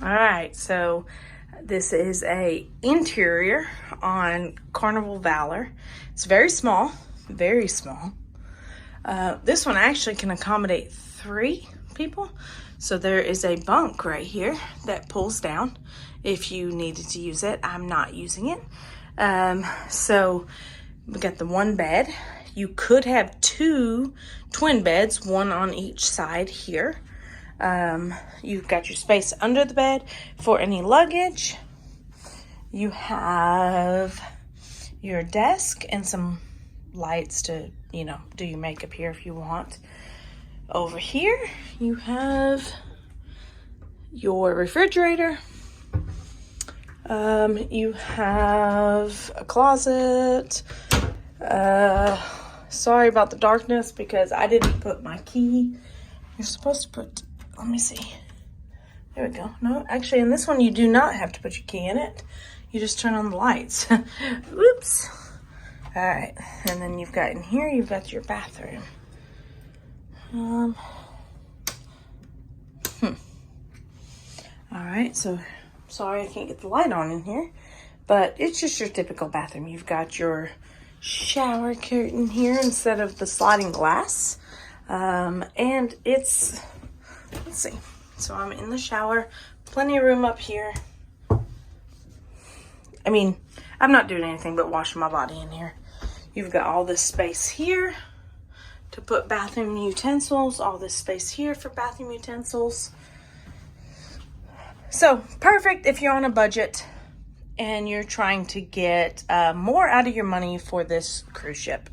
All right, so this is a interior on Carnival Valor. It's very small, very small. This one actually can accommodate 3 people. So there is a bunk right here that pulls down if you needed to use it. I'm not using it. So we got the 1 bed. You could have 2 twin beds, 1 on each side here. You've got your space under the bed for any luggage. You have your desk and some lights to, do your makeup here if you want. Over here, you have your refrigerator. You have a closet. Sorry about the darkness because I didn't put my key. You're supposed to put, let me see. There we go. No, actually in this one you do not have to put your key in it. You just turn on the lights. Oops. All right, and then you've got in here, you've got your bathroom. All right, so sorry I can't get the light on in here, but it's just your typical bathroom. You've got your shower curtain here instead of the sliding glass. And it's, let's see. So I'm in the shower, plenty of room up here. I mean, I'm not doing anything but washing my body in here. You've got all this space here to put bathroom utensils, all this space here for bathroom utensils. So perfect if you're on a budget and you're trying to get more out of your money for this cruise ship.